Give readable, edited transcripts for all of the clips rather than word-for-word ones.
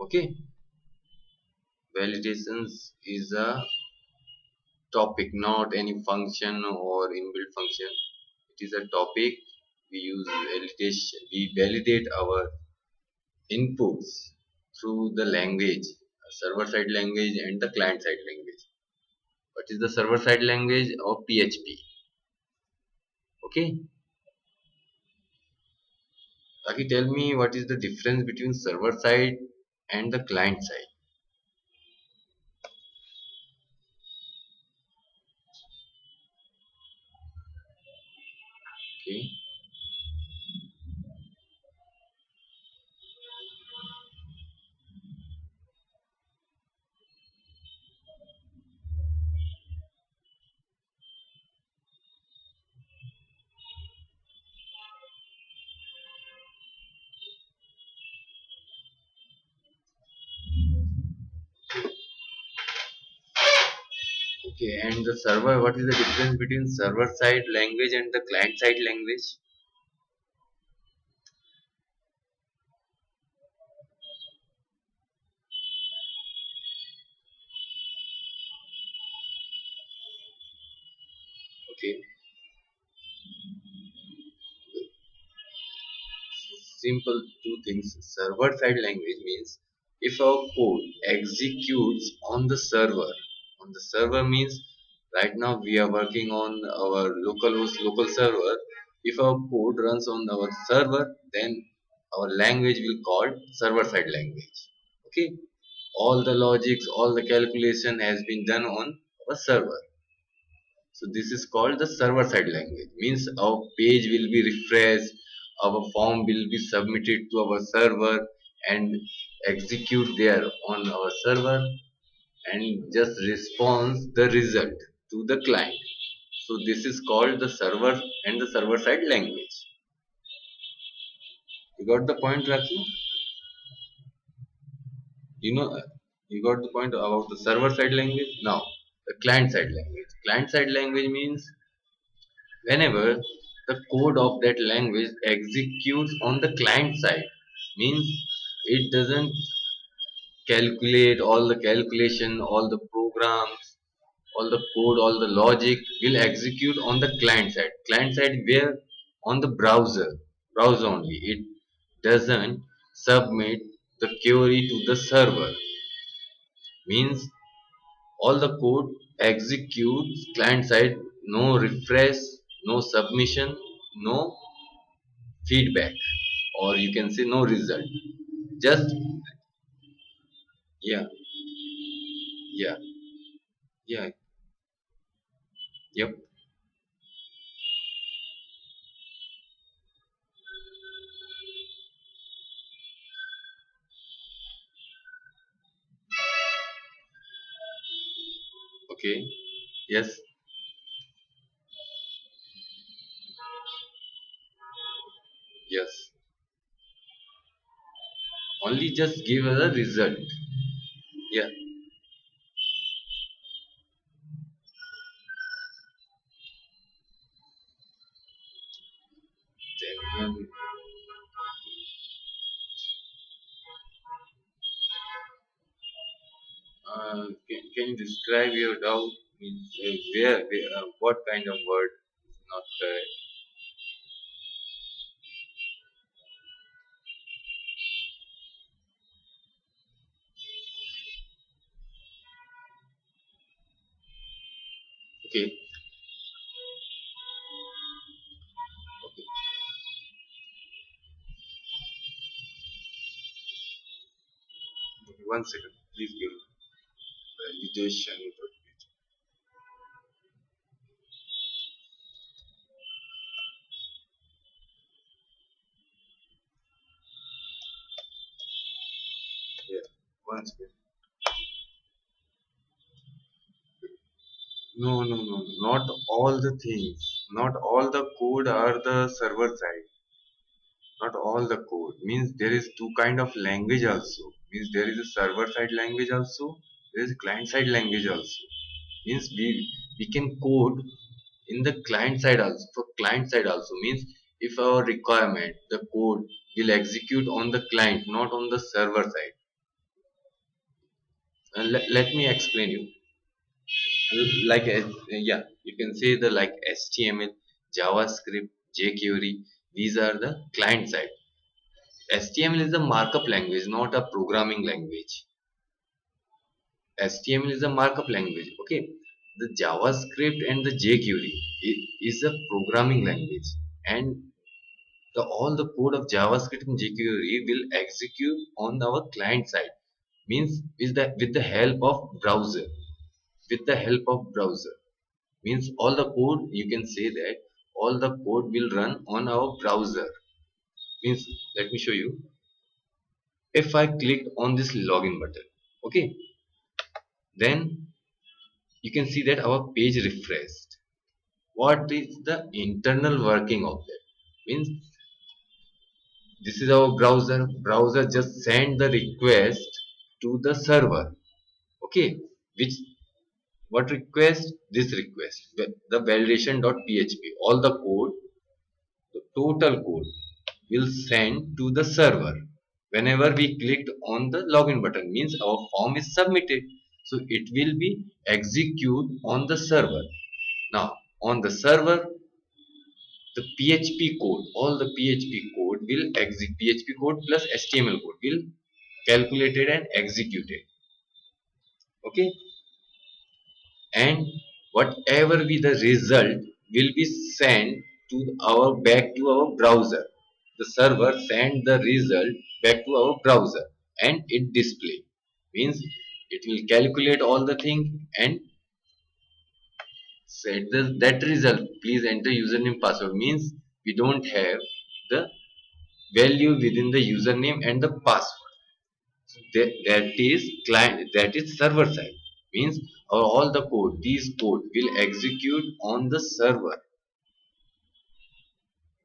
Okay, validations is a topic, not any function or inbuilt function. It is a topic. We use validation. We validate our inputs through the language, server side language and the client side language. What is the server side language of PHP? Okay, Taki, tell me what is the difference between server side and the client side? Okay, okay, and the server. What is the difference between server side language and the client side language? Okay, simple two things. Server side language means if our code executes on the server means right now we are working on our localhost local server. If our code runs on our server, then our language will called server side language. Okay, all the logics, all the calculation has been done on our server. So this is called the server side language. Means our page will be refreshed, our form will be submitted to our server and execute there on our server and just response the result to the client. So this is called the server and the server side language. You got the point, Raki? You know, you got the point about the server side language. Now, the client side language. Client side language means whenever the code of that language executes on the client side, means it doesn't calculate all the calculation, all the programs, all the code, all the logic will execute on the client side where on the browser only. It doesn't submit the query to the server, means all the code executes client side, no refresh, no submission, no feedback, or you can say no result. Just yeah, yeah, yeah, yep. Okay, yes, yes. Only just give us a result. Yeah. Then, can you describe your doubt? Means what kind of word is not correct? Okay, okay. Okay, one second. Please give validation. Yeah, one second. No, no, no. Not all the things. Not all the code are the server side. Not all the code. Means there is two kind of language also. Means there is a server side language also. There is a client side language also. Means we can code in the client side also. For client side also means if our requirement the code will execute on the client, not on the server side. Let me explain you. Like yeah, you can say the like HTML, JavaScript, jQuery. These are the client side. HTML is a markup language, not a programming language. HTML is a markup language. Okay, the JavaScript and the jQuery is a programming language, and all the code of JavaScript and jQuery will execute on our client side. Means is that with the help of browser. With the help of browser means all the code, you can say that all the code will run on our browser. Means let me show you. If I click on this login button, okay, then you can see that our page refreshed. What is the internal working of that? Means this is our browser. Browser just send the request to the server. Okay, which what request? This request, the validation.php. All the code, the total code will send to the server. Whenever we clicked on the login button, means our form is submitted, so it will be execute on the server. Now on the server, the PHP code, all the PHP code will execute. PHP code plus HTML code will calculated and executed. Okay, and whatever be the result will be sent to our back to our browser. The server send the result back to our browser, and it display. Means it will calculate all the thing and set that result. Please enter username password. Means we don't have the value within the username and the password. That is client, that is server side. Means all the code, these code will execute on the server.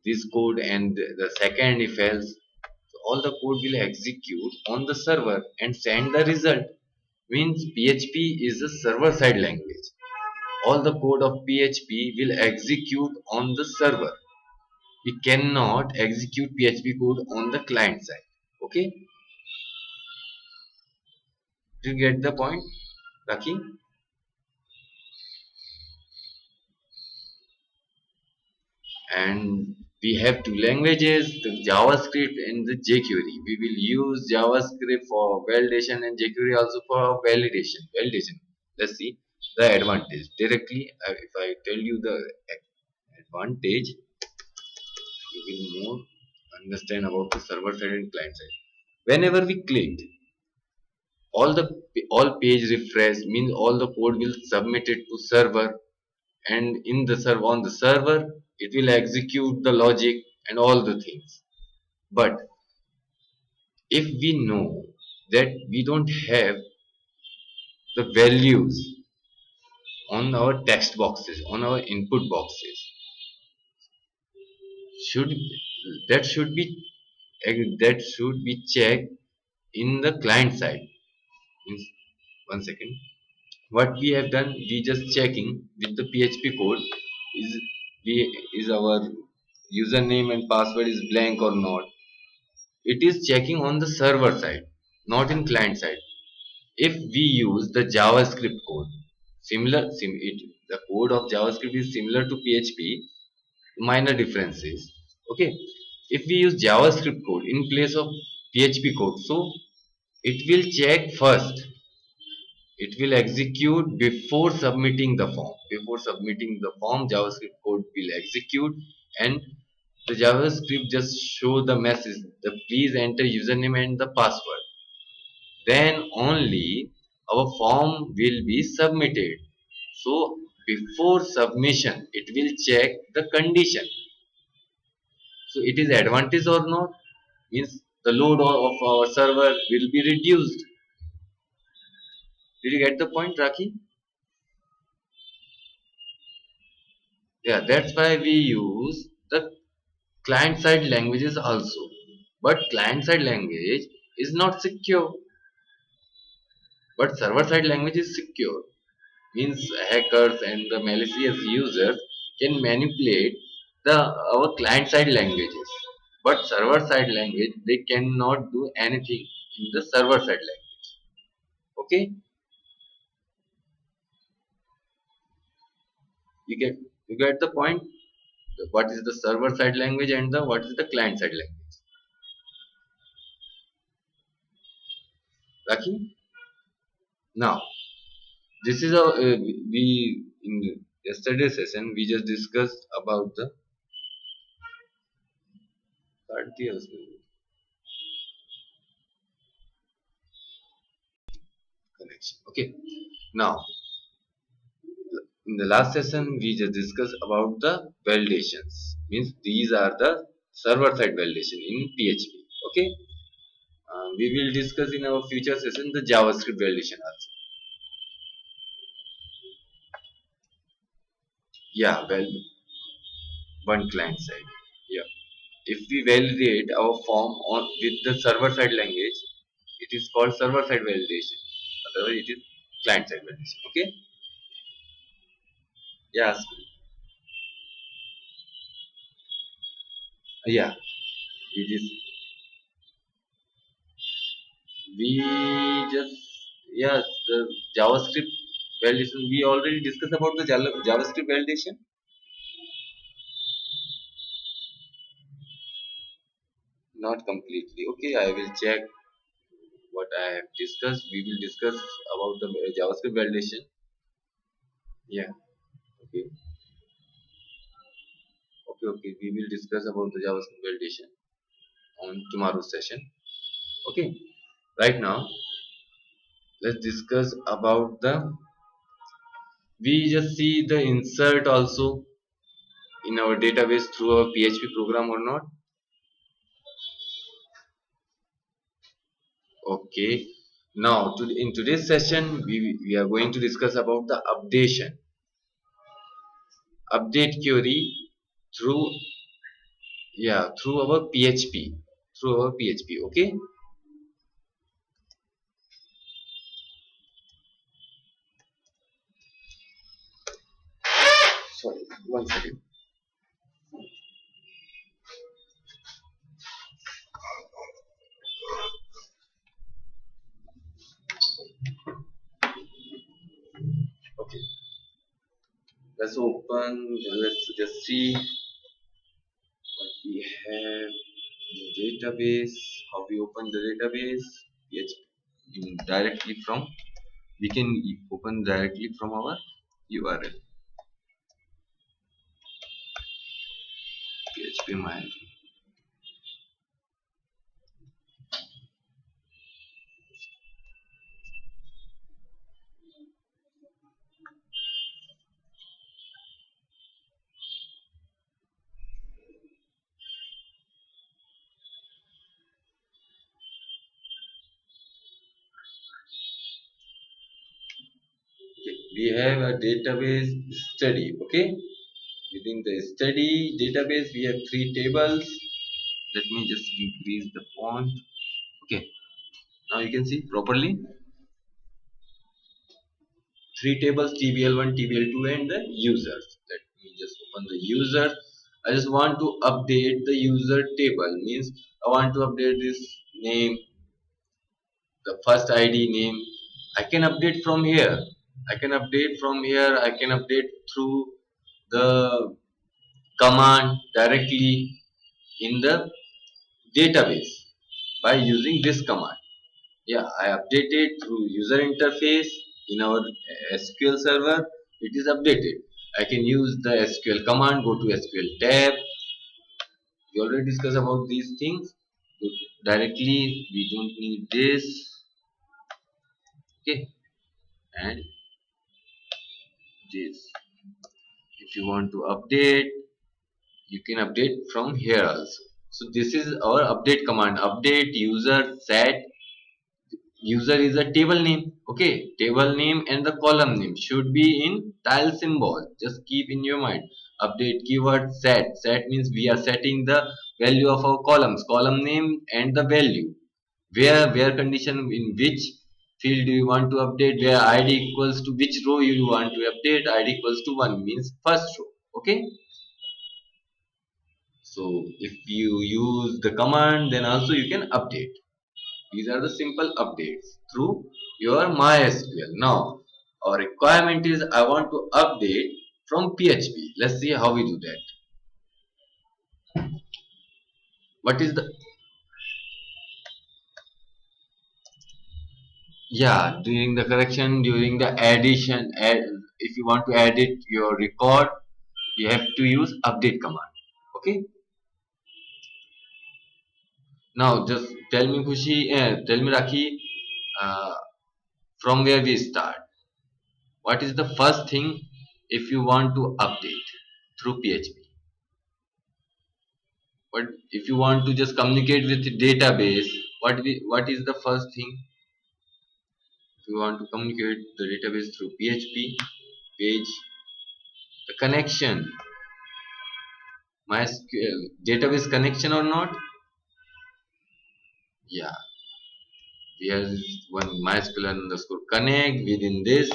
This code, and the second if else, so all the code will execute on the server and send the result. Means PHP is a server side language. All the code of PHP will execute on the server. We cannot execute PHP code on the client side. Okay, do you get the point, Raki? And we have two languages, the JavaScript and the jQuery. We will use JavaScript for validation and jQuery also for validation. Let's see the advantage directly. If I tell you the advantage, you will more understand about the server side and client side. Whenever we clicked, all page refresh, means all the code will submit it to server, and in the server, on the server, it will execute the logic and all the things. But if we know that we don't have the values on our text boxes, on our input boxes, should should be that should be checked in the client side. Means, one second, what we have done, we just checking with the PHP code, is we is our username and password is blank or not. It is checking on the server side, not in client side. If we use the JavaScript code, the code of JavaScript is similar to PHP, minor differences. Okay, if we use JavaScript code in place of PHP code, so it will check first. It will execute before submitting the form. Before submitting the form, JavaScript code will execute, and the JavaScript just show the message. The please enter username and the password. Then only our form will be submitted. So before submission, it will check the condition. So it is advantage or not, means the load of our server will be reduced. Did you get the point, Raki? Yeah, that's why we use the client side languages also. But client side language is not secure, but server side language is secure. Means hackers and the malicious users can manipulate the our client side languages, but server side language they cannot do anything in the server side language. Okay, You get the point. What is the server side language and the what is the client side language? Lucky. Now this is a we in yesterday's session we just discussed about the connection. Okay. Now in the last session we just discussed about the validations. Means these are the server side validation in PHP. Okay. We will discuss in our future session the JavaScript validation also. Yeah, well, one client side. Yeah. If we validate our form on with the server side language, it is called server side validation. Otherwise, it is client side validation. Okay. Yes. Yeah. It is. We just yeah the JavaScript validation. We already discussed about the JavaScript validation. Not completely. Okay. I will check what I have discussed. We will discuss about the JavaScript validation. Yeah. Okay. Okay. Okay. We will discuss about the JavaScript validation on tomorrow's session. Okay. Right now, let's discuss about the. We just see the insert also in our database through our PHP program or not. Okay. Now, in today's session, we are going to discuss about the update query through through our PHP. Okay. Sorry, one second. Okay. Let's open. Let's just see what we have in database. How we open the database? PHP directly from. We can open directly from our URL. PHP my. Okay. We have a database study. Okay. Within the study database, we have three tables. Let me just increase the font. Okay. Now you can see properly. Three tables: TBL1, TBL2, and the users. Let me just open the user. I just want to update the user table. Means I want to update this name, the first ID name. I can update from here. I can update through the command directly in the database by using this command. Yeah, I updated through user interface in our SQL server. It is updated. I can use the SQL command. Go to SQL tab. We already discussed about these things. Directly, we don't need this. Okay, and this. If you want to update, you can update from here also. So this is our update command. Update user set. User is a table name. Okay, table name and the column name should be in tile symbol. Just keep in your mind. Update keyword set means we are setting the value of our column name and the value, where condition, in which field do you want to update, where id equals to which row you want to update. Id equals to 1 means first row. Okay. So if you use the command, then also you can update. These are the simple updates through your MySQL. Now, our requirement is I want to update from PHP. Let's see how we do that. What is the, yeah, during the correction, during the addition, if you want to edit your record, you have to use update command. Okay. Now just tell me tell me Rakhi, uh, from where we start. What is the first thing if you want to update through PHP? But if you want to just communicate with the database, what is the first thing? If you want to communicate the database through PHP page, the connection, MySQL database connection or not? Yeah, we have one MySQL underscore connect. Within this,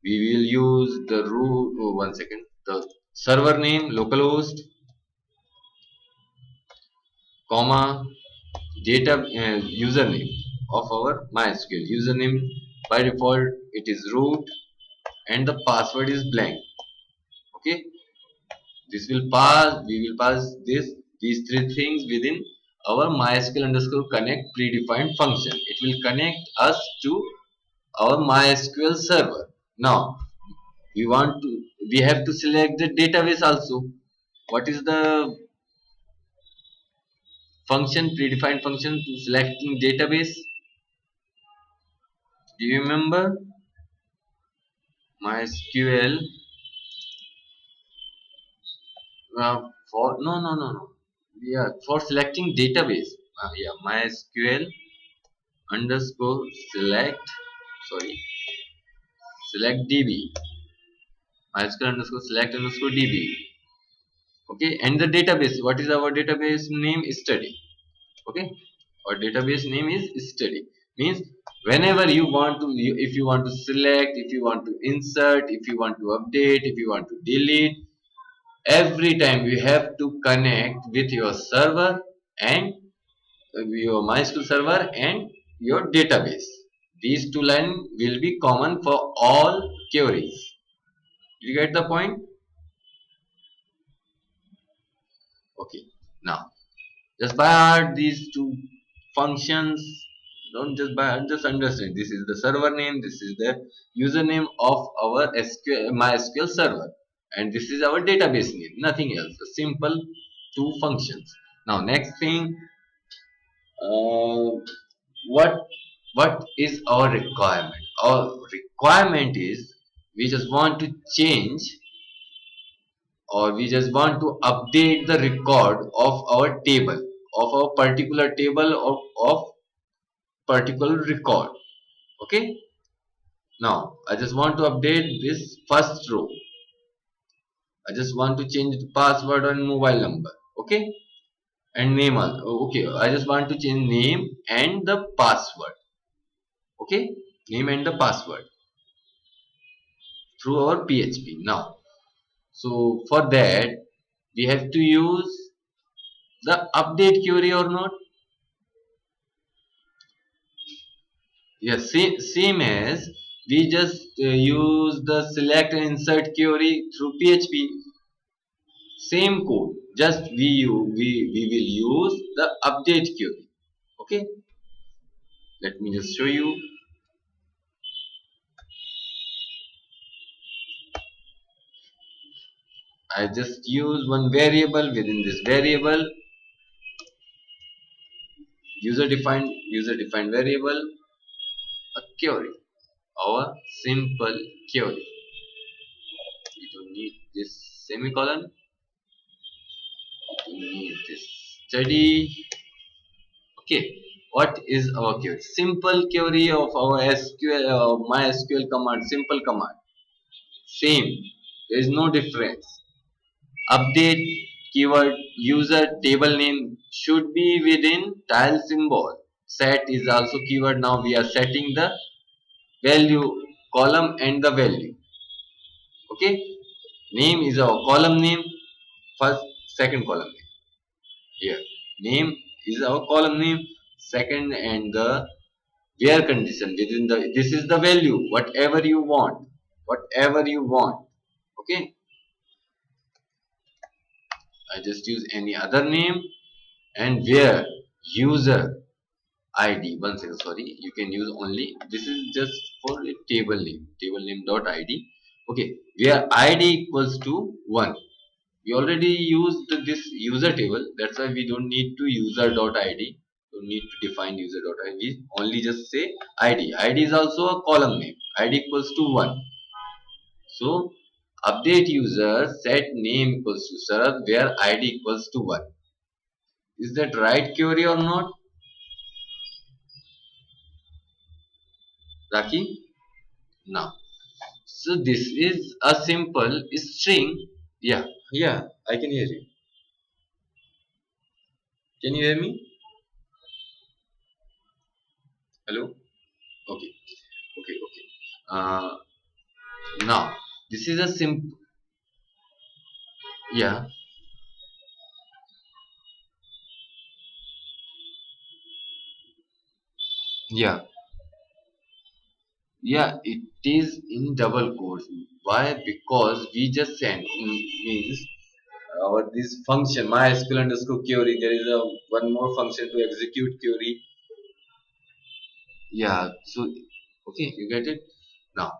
we will use the root. Oh, 1 second. The server name localhost, comma, data username of our MySQL username. By default, it is root, and the password is blank. Okay, this will pass. We will pass these three things within our MySQL underscore connect predefined function. It will connect us to our MySQL server. Now we have to select the database also. What is the function, predefined function to selecting database? Do you remember? MySQL, for no, yeah, for selecting database, yeah, MySQL underscore select, sorry, select DB, MySQL underscore select underscore DB. Okay, and the database, what is our database name? Study. Okay, our database name is study. Means whenever you want to, if you want to select, if you want to insert, if you want to update, if you want to delete, every time you have to connect with your server and your MySQL server and your database. These two lines will be common for all queries. You get the point? Okay. Now, just by heart these two functions. Don't just by heart, just understand. This is the server name. This is the username of our MySQL server, and this is our database name. Nothing else. A simple two functions. Now, next thing, uh, what what is our requirement? Our requirement is we just want to change, or we just want to update the record of our table, of a particular table of particular record. Okay, now I just want to update this first row. I just want to change the password and mobile number. Okay, and name also. Okay, I just want to change name and the password. Okay, name and the password through our PHP. Now, so for that we have to use the update query or not? Yes, same as we just use the select and insert query through PHP. Same code, just we will use the update query. Okay, let me just show you. I just use one variable. Within this variable, user defined variable, a query, our simple query. We don't need this semicolon. We need this study. Okay, what is our query? Simple query of our SQL, MySQL command, simple command. Same, there is no difference. Update keyword, user table name should be within tile symbol. Set is also keyword. Now we are setting the value column and the value. Okay, name is our column name, first second column name. Here name is our column name, second, and the where condition within the, this is the value, whatever you want. Okay, I just use any other name, and where user ID, one second, sorry, you can use only, this is just for a table name dot id. Okay, where id equals to 1. We already used this user table, that's why we don't need to user dot id, don't need to define user dot id, only just say id is also a column name, id equals to 1. So update user set name equals to Sarath where id equals to 1. Is that right query or not, Raki? Now, so this is a simple string. Yeah, yeah, I can hear you. Can you hear me? Hello? Okay, okay. Uh, Now, this is a simple, yeah, yeah, yeah, it is in double quotes. Why? Because we just sent, means our this function MySQL underscore query, there is a one more function to execute query. Yeah, so okay, you get it now.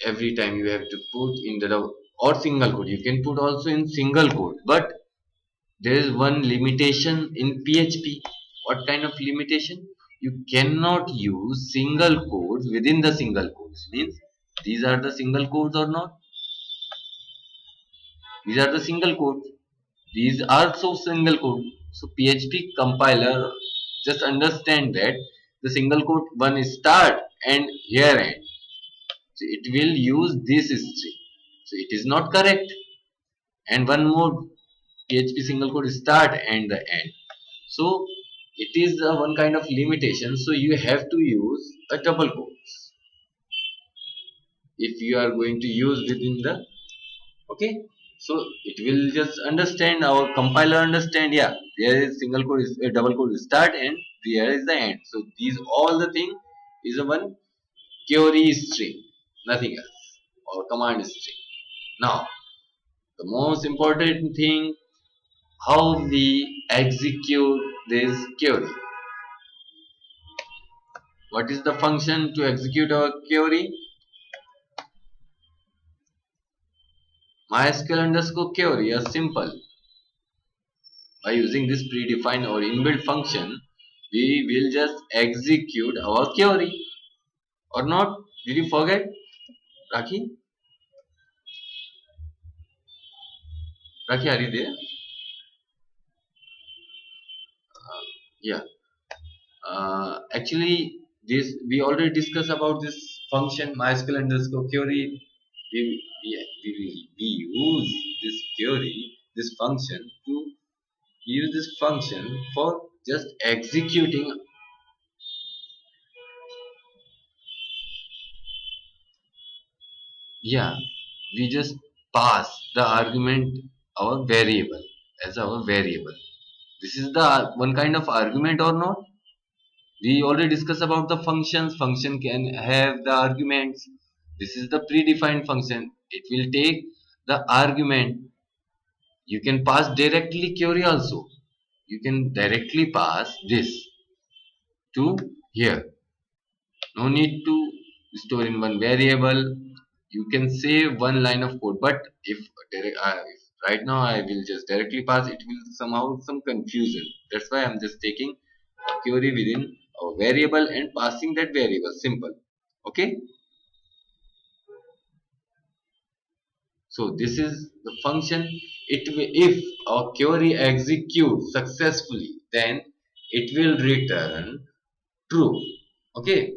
Every time you have to put in the or single quote, you can put also in single quote, but there is one limitation in php. What kind of limitation? You cannot use single quotes within the single quotes, means these are the single quotes or not, these are the single quotes, these are so single quote. So php compiler just understand that the single quote one is start and here end, so it will use this string, so it is not correct. And one more, php single quote start and the end, so it is one kind of limitation, so you have to use a double quotes if you are going to use within the, okay, so it will just understand, our compiler understand, yeah, there is single quote is a double quote is start and there is the end, so these all the thing is a one query string, nothing else, or command string. Now the most important thing, how we execute this query. What is the function to execute our query? MySQL underscore query is simple. By using this predefined or inbuilt function, we will just execute our query. Or not? Did you forget, Raki? Raki, are you there? Yeah. Actually, this we already discussed about this function MySQL underscore query. We use this query, this function to use this function for just executing. Yeah, we just pass the argument our variable as our variable. This is the one kind of argument or not? We already discussed about the functions. Function can have the arguments. This is the predefined function. It will take the argument. You can pass directly query also. You can directly pass this to here. No need to store in one variable. You can save one line of code, but if right now I will just directly pass, it will somehow some confusion. That's why I'm just taking a query within a variable and passing that variable, simple. Okay, so this is the function. If our query executes successfully, then it will return true. Okay,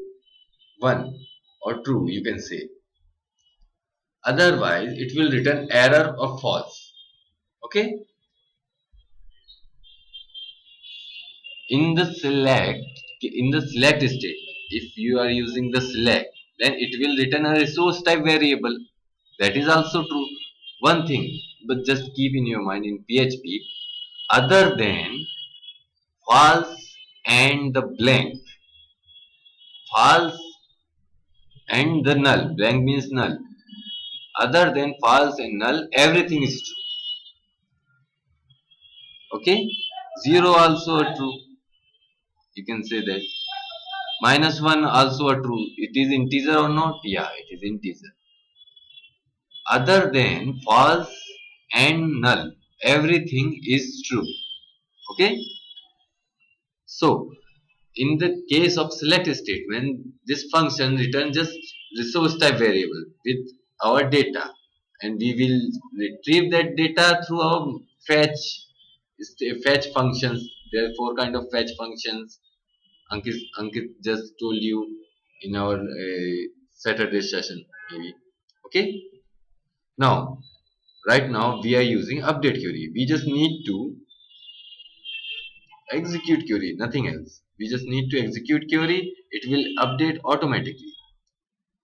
one or true, you can say. Otherwise it will return error or false. Okay, in the select statement, if you are using the select, then it will return a resource type variable. That is also true. One thing, but just keep in your mind, in php, other than false and the blank, false and the null, blank means null, Other than false and null, everything is true. Okay, 0 also a true. You can say that. Minus 1 also a true. It is integer or not? Yeah, it is integer. Other than false and null, everything is true. Okay. So in the case of select statement, this function return just resource type variable with our data, and we will retrieve that data through our fetch functions. There are four kind of fetch functions. Ankit just told you in our Saturday session maybe. Okay. Now, right now we are using update query. We just need to execute query, nothing else. We just need to execute query. It will update automatically.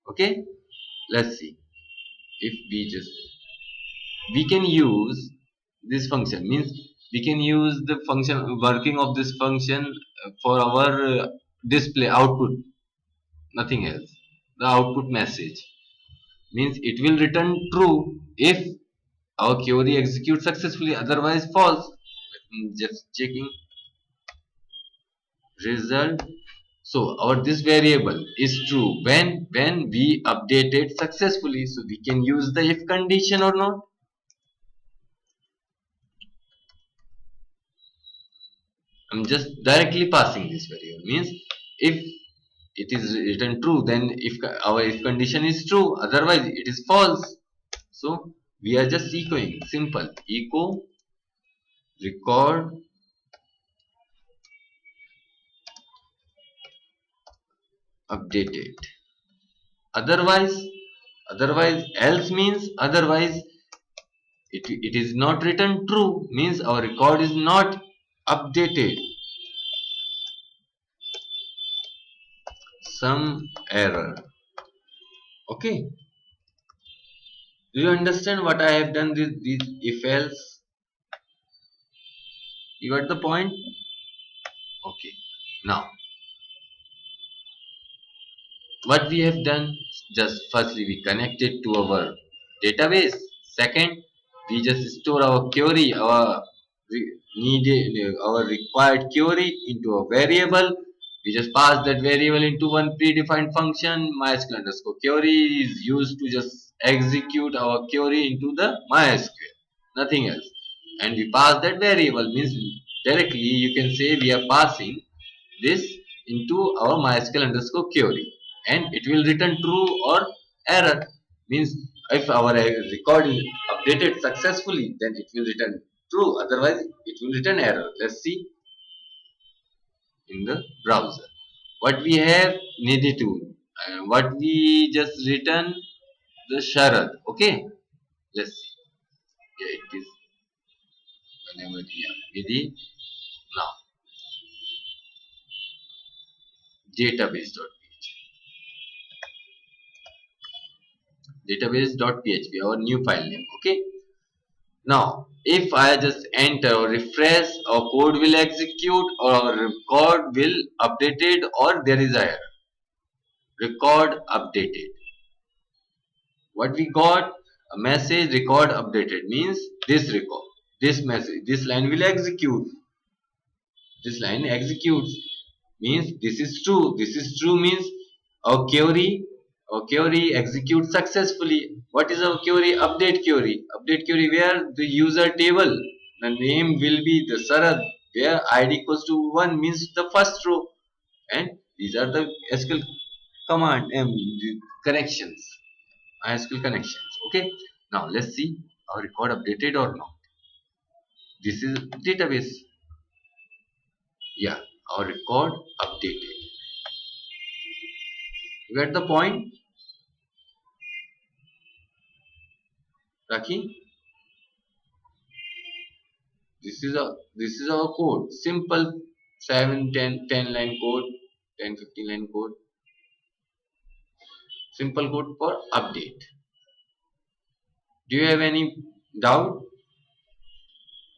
Okay. Let's see if we can use this function, means we can use the function working of this function for our display output, nothing else. The output message means it will return true if our query executes successfully, otherwise false. Just checking result. So our this variable is true when we update it successfully. So we can use the if condition or not. I'm just directly passing this variable, means if it is written true, then if our if condition is true, otherwise it is false. So we are just echoing simple echo record updated. Otherwise, else means otherwise it is not written true, means our record is not updated. Some error. Okay. Do you understand what I have done with these if else? You got the point? Okay. Now, what we have done, just firstly we connected to our database. Second, we just store our query, our required query into a variable. We just pass that variable into one predefined function. MySQL underscore query is used to just execute our query into the MySQL, nothing else. And we pass that variable, means directly you can say we are passing this into our MySQL underscore query, and it will return true or error. Means if our record is updated successfully, then it will return true, otherwise it will return error. Let's see in the browser what we have needed to what we just written the sharad. Okay, let's see. Yeah, it is whenever yeah, with now database.php. Database.php, our new file name. Okay. Now, if I just enter or refresh, our code will execute or our record will updated or there is error. Record updated. What we got? A message record updated means this record, this message, this line will execute. This line executes means this is true means our query executes successfully. What is our query? Update query where the user table, the name will be the sarad, where id equals to 1 means the first row, and these are the SQL command the connections, SQL connections. Okay, now let's see our record updated or not. This is database. Yeah, our record updated. You get the point, Raki? This is our code. Simple 7, 10, 10 line code, 10, 15 line code. Simple code for update. Do you have any doubt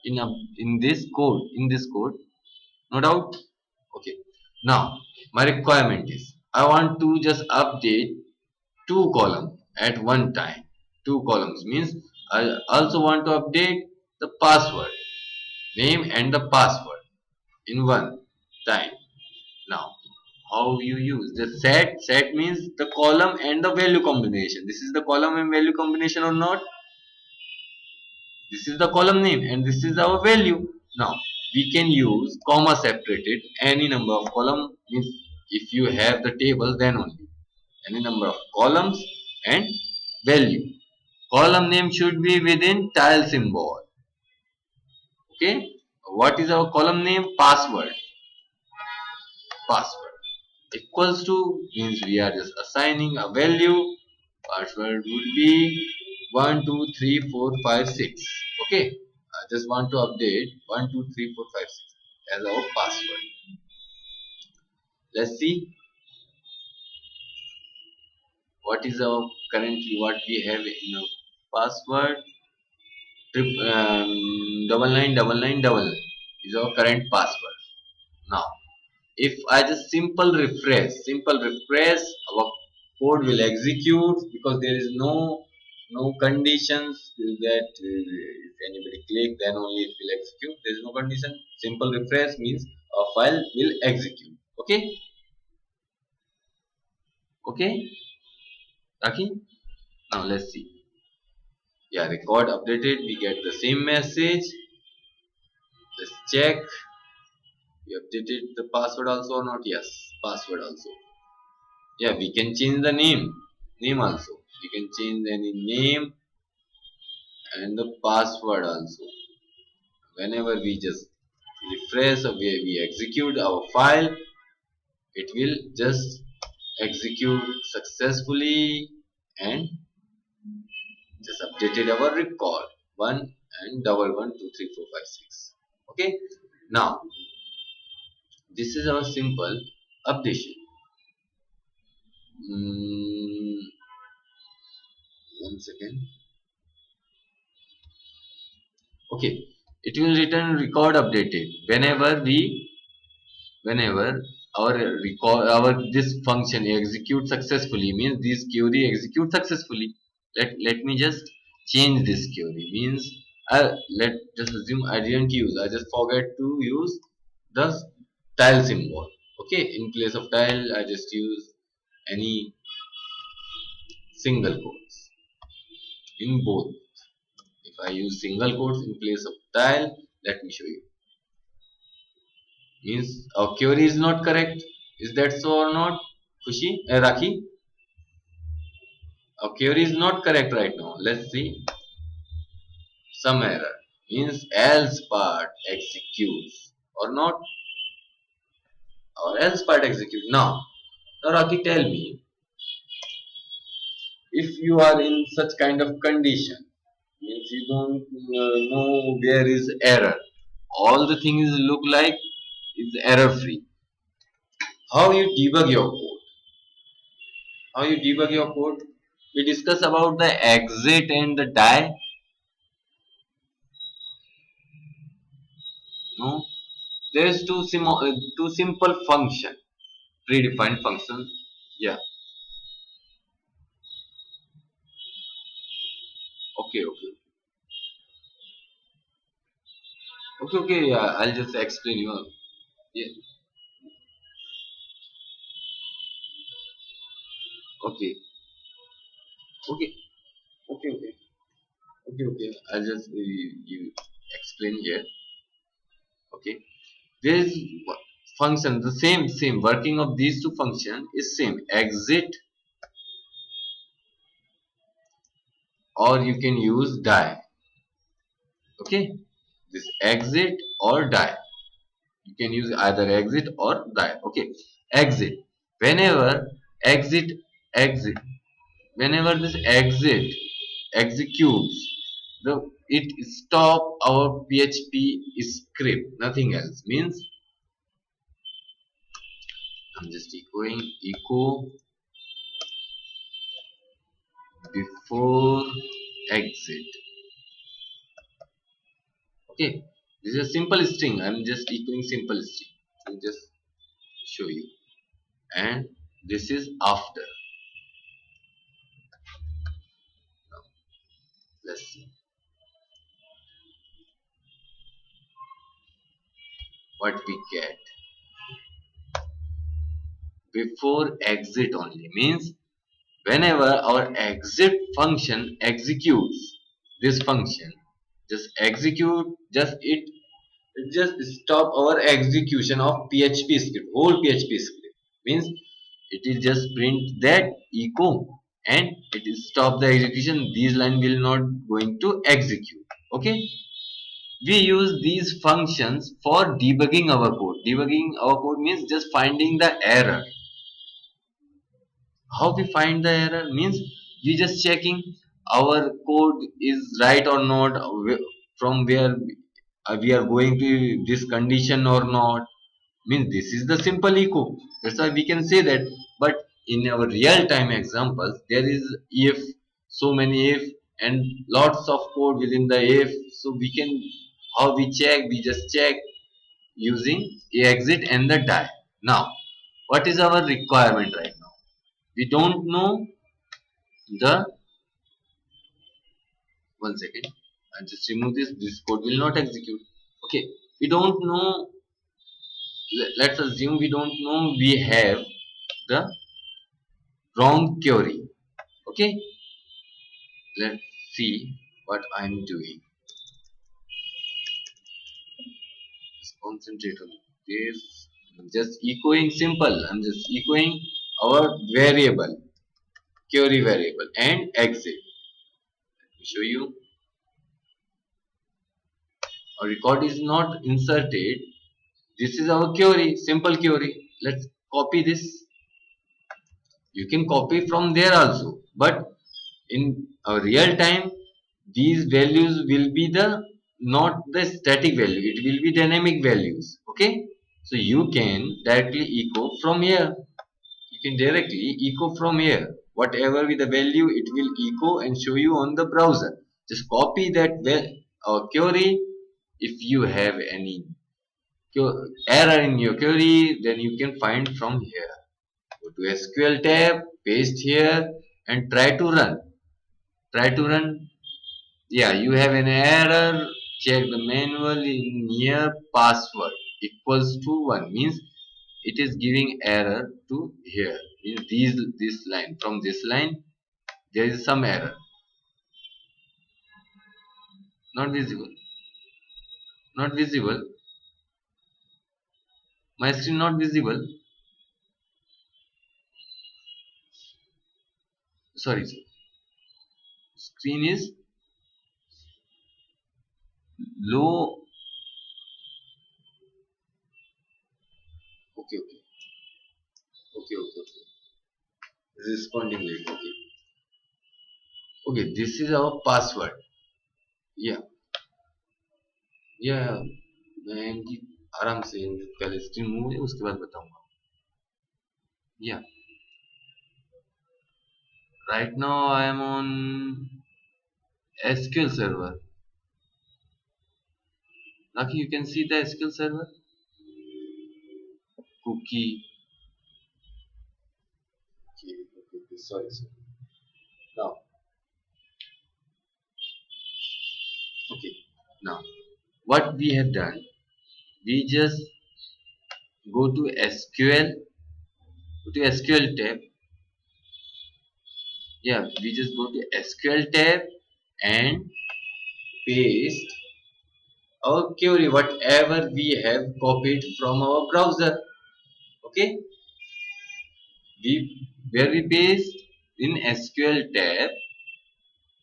in this code? In this code, no doubt. Okay. Now my requirement is I want to just update two column at one time. two columns means I also want to update the password, name and the password in one time. Now, how you use the set means the column and the value combination. This is the column and value combination or not? This is the column name and this is our value. Now we can use comma separated any number of column means if you have the table then only any number of columns and value. Column name should be within tile symbol. Okay, what is our column name? Password equals to means we are just assigning a value. Password would be 123456. Okay, I just want to update 123456 as our password. Let's see what is our currently what we have in our password. Double nine double nine double nine is our current password. Now if I just simple refresh, our code will execute because there is no conditions that if anybody click then only it will execute. There is no condition. Simple refresh means a file will execute. Okay, okay, Raki. Now let's see. Yeah, record updated. We get the same message. Let's check. We updated the password also or not? Yes, password also. Yeah, we can change the name also. We can change any name and the password also. Whenever we just refresh or we execute our file, it will just execute successfully and just updated our record one and double 1 2 3 4 5 6. Okay, now this is our simple updation. mm, One second. Okay, it will return record updated whenever our record our this function execute successfully means this query execute successfully. Let me just change this query means let just assume I didn't use, I just forget to use the tile symbol. Okay, in place of tile I just use any single quotes in both. If I use single quotes in place of tile, let me show you. Means our query is not correct. Is that so or not? Raki? Our query is not correct right now. Let's see. Some error. Means else part executes or not? Or else part execute. Now Raki, tell me, if you are in such kind of condition, means you don't know where is error. All the things look like is error free. How you debug your code? How you debug your code? We discuss about the exit and the die. No, there's two simple function, predefined function. Yeah. Okay. Okay. Okay. Okay. Yeah. I'll just explain you. Yeah. Okay. Okay. Okay. Okay. Okay. Okay. I'll just you explain here. Okay. There is function the same working of these two function is same exit or you can use die. Okay, this exit or die, you can use either exit or die. Okay, exit, whenever exit exit whenever this exit executes, the it stop our php script, nothing else. Means I'm just echoing echo before exit. Okay, this is a simple string, I'm just echoing simple string to just show you. And this is after. Let's see what we get. Before exit only means whenever our exit function executes this function, just execute, it just stop our execution of PHP script, whole PHP script. Means it will just print that echo and it will stop the execution. These line will not going to execute. Okay. We use these functions for debugging our code. Debugging our code means just finding the error. How we find the error means we just checking our code is right or not, from where we are going to this condition or not. Means this is the simple echo. That's why we can say that. But in our real time examples, there is if, so many if, and lots of code within the if. So we can, how we check, we just check using exit and the die. Now, what is our requirement right now? We don't know the, one second, I just remove this code will not execute. Okay, we don't know, let's assume we don't know, we have the wrong query. Okay, let's see what I'm doing. Just concentrate on this. I'm just echoing, simple, I'm just echoing our variable, query variable, and exit. Let me show you. Our record is not inserted. This is our query, simple query. Let's copy this. You can copy from there also, but in a real time, these values will be the, not the static value, it will be dynamic values. Okay, so you can directly echo from here. You can directly echo from here. Whatever with the value, it will echo and show you on the browser. Just copy that query. If you have any error in your query, then you can find from here. Go to SQL tab, paste here, and try to run. Try to run. Yeah, you have an error. Check the manual in here. Password equals to 1 means it is giving error to here. Means this line, from this line there is some error. Not visible. Not visible. My screen not visible. Sorry, sir. Screen is low. Okay, okay. Okay, okay, okay. Responding late. Okay. Okay, this is our password. Yeah, yeah. मैं इनकी आराम से पहले screen move है उसके बाद बताऊंगा. Yeah, right now I am on SQL server. Lucky you can see the SQL server. Cookie. Okay, okay, okay. Sorry, sorry. Now, okay. Now, what we have done, we just go to SQL, go to SQL tab. Yeah, we just go to SQL tab and paste our query, whatever we have copied from our browser. Okay, we, where we paste in SQL tab,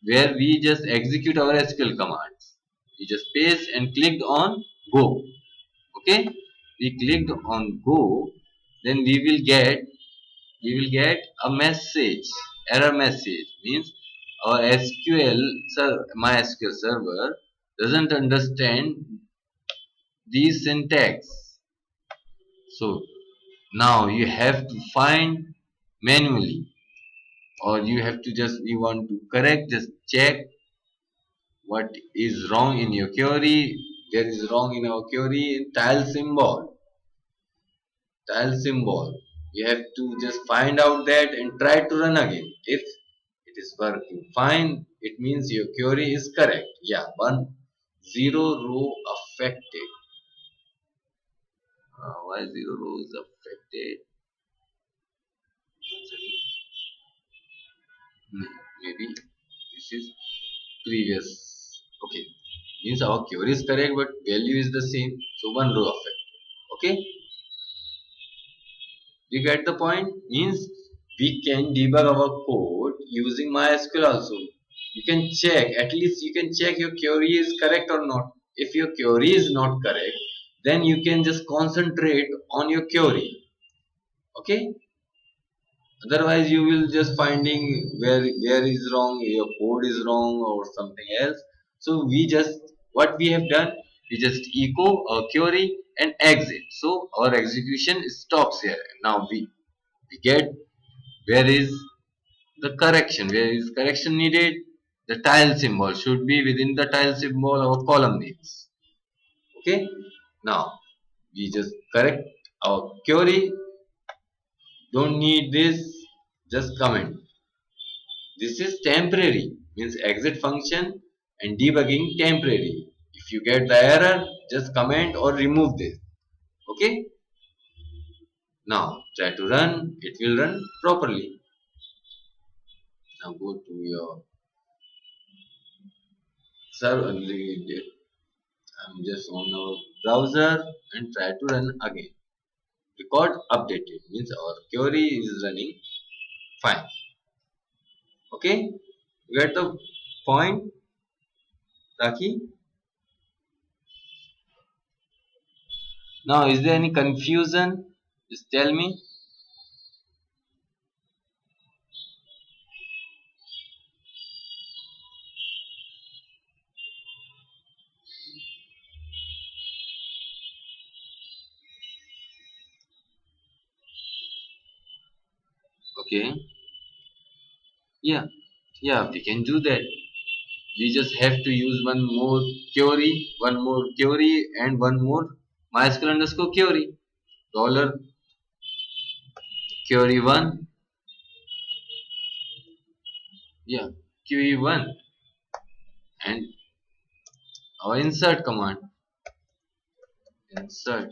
where we just execute our SQL commands. We just paste and clicked on go. Okay, we clicked on go, then we will get a message, error message. Means our my SQL server doesn't understand these syntax. So now you have to find manually, or you have to just, you want to correct, just check what is wrong in your query. There is wrong in our query in tile symbol. You have to just find out that and try to run again. If it is working fine, it means your query is correct. Yeah, one zero row affected. Why zero row is affected? Maybe this is previous. Okay, means our query is correct but value is the same, so one row affected. Okay, you get the point. Means we can debug our code using MySQL also. You can check, at least you can check your query is correct or not. If your query is not correct, then you can just concentrate on your query. Okay, otherwise you will just finding where is wrong, your code is wrong or something else. So we just, what we have done, we just echo our query and exit, so our execution stops here. Now we get where is the correction, where is correction needed. The tile symbol should be within the tile symbol or column names. Okay, now we just correct our query. Don't need this, just comment. This is temporary, means exit function and debugging temporary. If you get the error, just comment or remove this. Okay. Now try to run, it will run properly. Now go to your server. I'm just on our browser and try to run again. Record updated, means our query is running fine. Okay. You get the point, Raki? Now is there any confusion? Just tell me. Okay. Yeah, yeah, we can do that. We just have to use one more query, and one more MySQL underscore query. Dollar query one, yeah, query one, and our insert command. Insert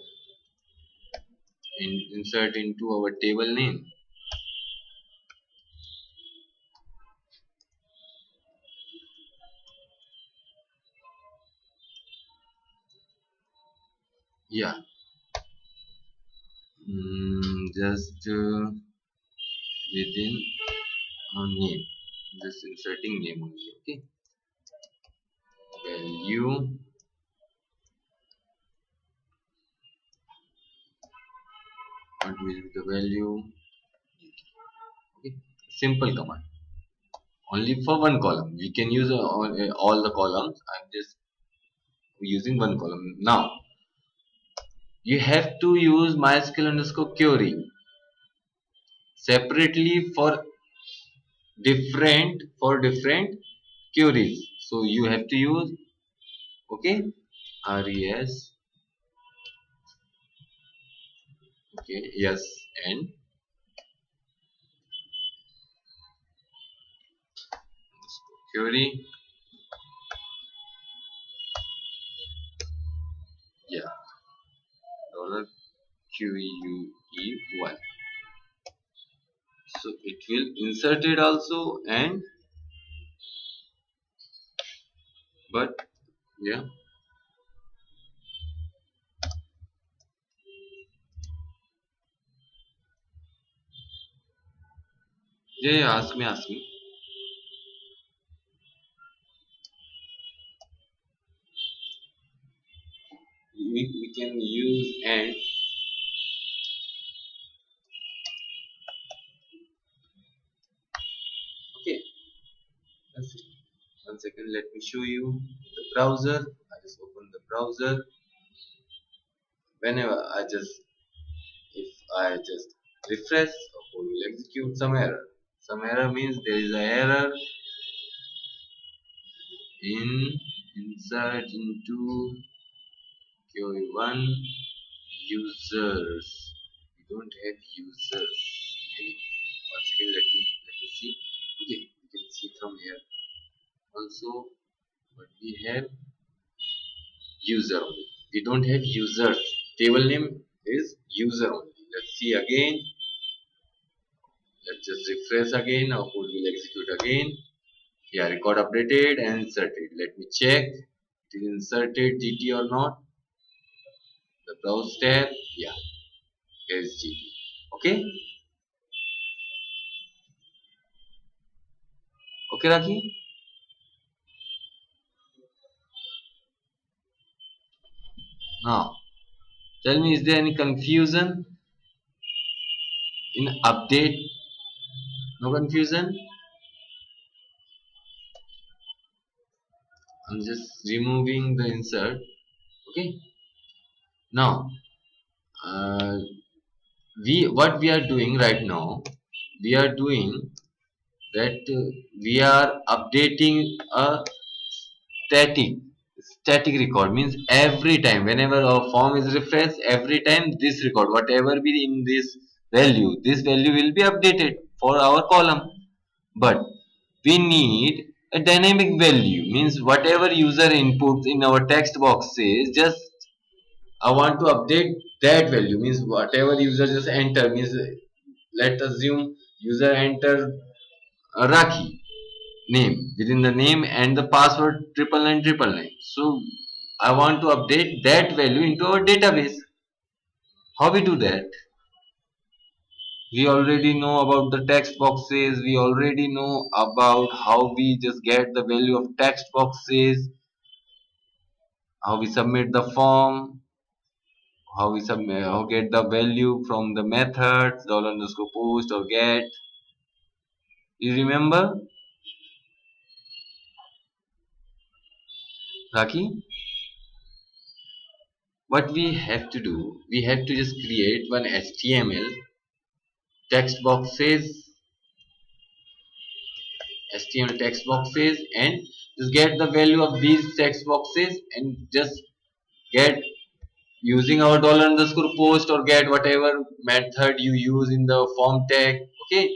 insert into our table name. Yeah, just within our name, just inserting name only. Okay, value. What will be the value? Okay, simple command. Only for one column. We can use all the columns. I'm just using one column. Now you have to use MySQL underscore query separately for different queries. So you have to use, okay, res, okay, yes, and query, yeah, dollar QUE1. So it will insert it also, and but yeah, yeah, ask me. We can use and, okay. That's it. One second, let me show you the browser. I just open the browser. Whenever if I just refresh, the code will execute some error. Some error means there is an error in insert into QA1 users. We don't have users. Okay. One second, let me see. Okay, you can see also, but we have user only. We don't have users. Table name is user only. Let's see again. Let's just refresh again. Our code will execute again. Yeah, record updated and inserted. Let me check. It is inserted GT or not. The browse tab. Yeah, here is GT. Okay. Okay, Raki. Now, tell me, is there any confusion in update? No confusion. I'm just removing the insert. Okay. Now, uh, what we are doing right now, we are doing that we are updating a static static record. Means every time whenever our form is refreshed, every time this record whatever be in this value will be updated for our column. But we need a dynamic value, means whatever user inputs in our text box says, just I want to update that value, means whatever user just enter, means let's assume user enter Raki name, within the name and the password 999. So I want to update that value into our database. How we do that? We already know about the text boxes. We already know about how we just get the value of text boxes, how we submit the form, how we submit, how get the value from the methods, dollar underscore post or get. You remember, Raki? What we have to do, we have to just create one HTML text boxes, HTML text boxes, and just get the value of these text boxes and just get using our dollar underscore post or get whatever method you use in the form tag. Okay,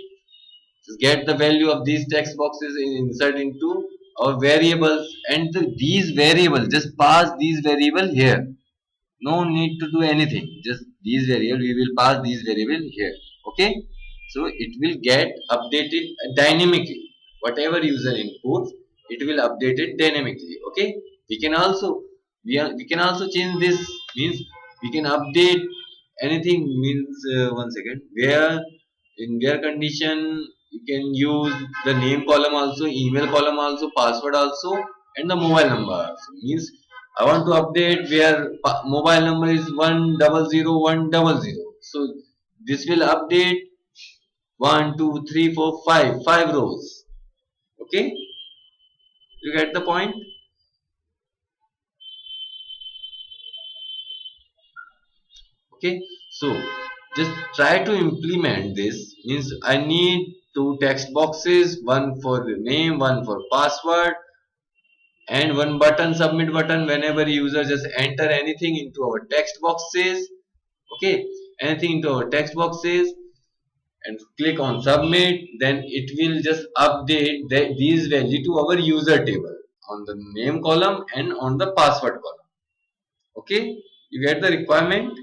just get the value of these text boxes and insert into our variables, and these variables just pass these variable here. No need to do anything, just these variable we will pass these variable here. Okay, so it will get updated dynamically. Whatever user inputs, it will update it dynamically. Okay, we can also we can also change this, means we can update anything, means one second, where in where condition you can use the name column also, email column also, password also, and the mobile number also. Means I want to update where mobile number is 100 100. So this will update 1 2 3 4 5 rows. Okay, you get the point. Okay, so just try to implement this. Means I need two text boxes, one for the name, one for password, and one button, submit button, whenever user just enter anything into our text boxes. Okay, anything into our text boxes and click on submit, then it will just update these value to our user table on the name column and on the password column. Okay, you get the requirement.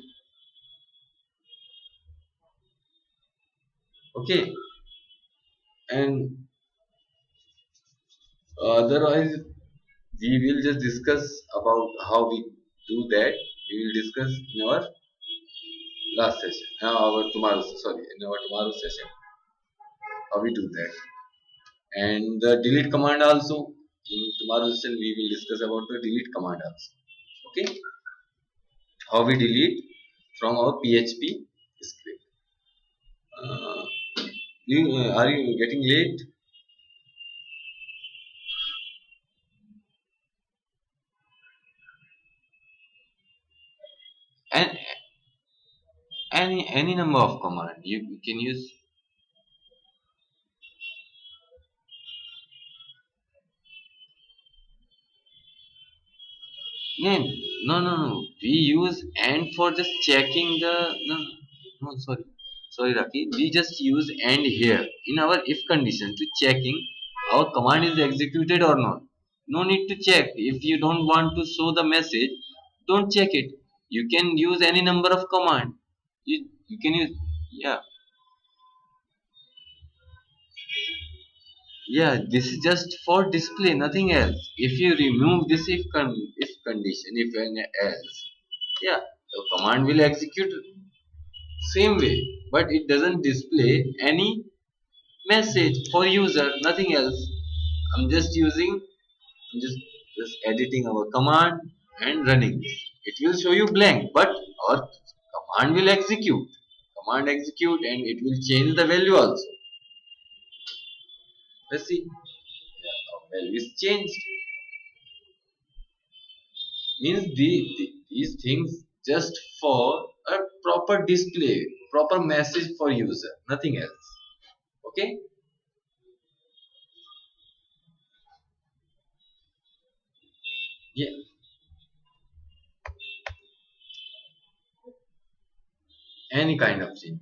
Okay, and otherwise we will just discuss about how we do that. We will discuss in our last session, our tomorrow, sorry, in our tomorrow session, how we do that. And the delete command also, in tomorrow's session we will discuss about the delete command also. Okay, how we delete from our PHP script. Uh, are you getting late? And any number of command you can use. No, no. We use and for just checking the no. Sorry, Raki. We just use and here in our if condition to checking our command is executed or not. No need to check. If you don't want to show the message, don't check it. You can use any number of command. You can use, yeah. Yeah, this is just for display, nothing else. If you remove this if condition, if any else, yeah, the command will execute same way, but it doesn't display any message for user, nothing else. I'm just using, I'm just editing our command and running this. It will show you blank, but our command will execute. Command execute and it will change the value also. Let's see. Yeah, our value is changed. Means these things just for a proper display, proper message for user, nothing else. Okay. Yeah, any kind of thing.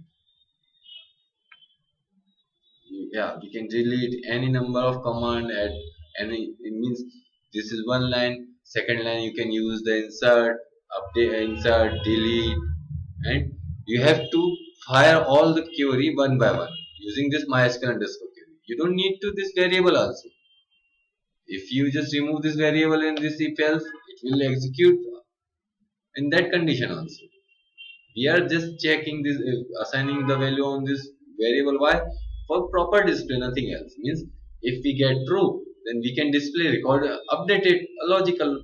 Yeah, we can delete any number of command at any, it means this is one line, second line you can use the insert, update, insert, delete, and you have to fire all the query one by one using this mysql underscore query. You don't need to this variable also. If you just remove this variable in this if else, it will execute in that condition also. We are just checking this, assigning the value on this variable. Why? For proper display, nothing else. Means if we get true, then we can display, record, update it, a logical,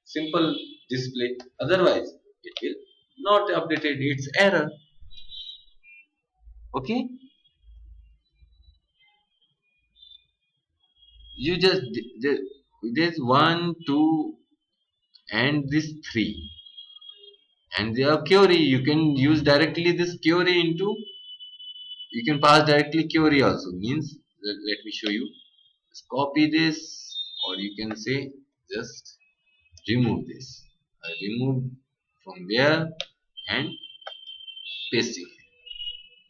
simple display. Otherwise, it will not update it. It's error. Okay? You just there's one, two, and this three, and their query. You can use directly this query into. You can pass directly query also. Means let me show you. Just copy this, or you can say just remove this. I remove from there and pasting it.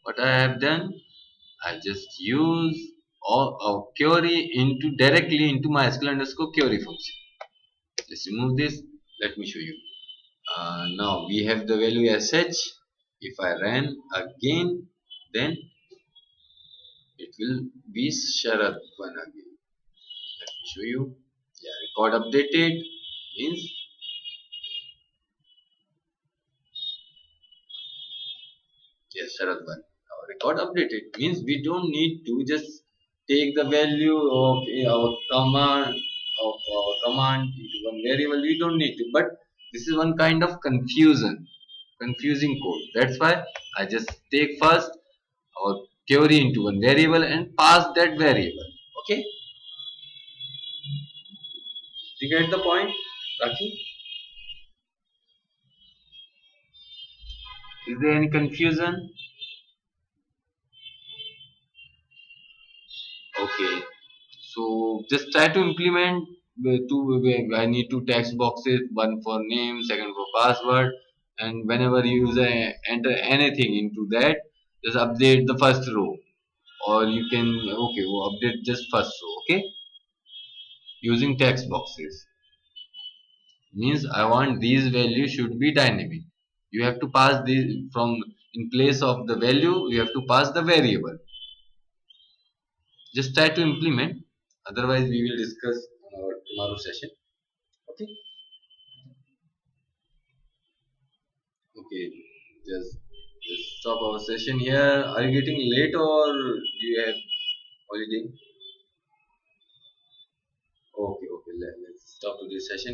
What I have done, I just use all our query into directly into MySQL underscore query function. Let's remove this. Let me show you. Now we have the value as such. If I run again, then it will be Sharad one again. Let me show you. Yeah, record updated means, yes, Sharad one. Our record updated means we don't need to just take the value of our command into one variable. We don't need to. But this is one kind of confusing code. That's why I just take first our query into one variable and pass that variable. Okay, you get the point, Raki? Is there any confusion? Okay. So just try to implement the two. I need two text boxes, one for name, second for password, and whenever you use enter anything into that, just update the first row, or you can, okay, update just first row. Okay, using text boxes means I want these values should be dynamic. You have to pass the from, in place of the value you have to pass the variable. Just try to implement. Otherwise, we will discuss on our tomorrow session. Okay. Okay, just stop our session here. Are you getting late or do you have holiday? Okay, okay. Let's stop to this session.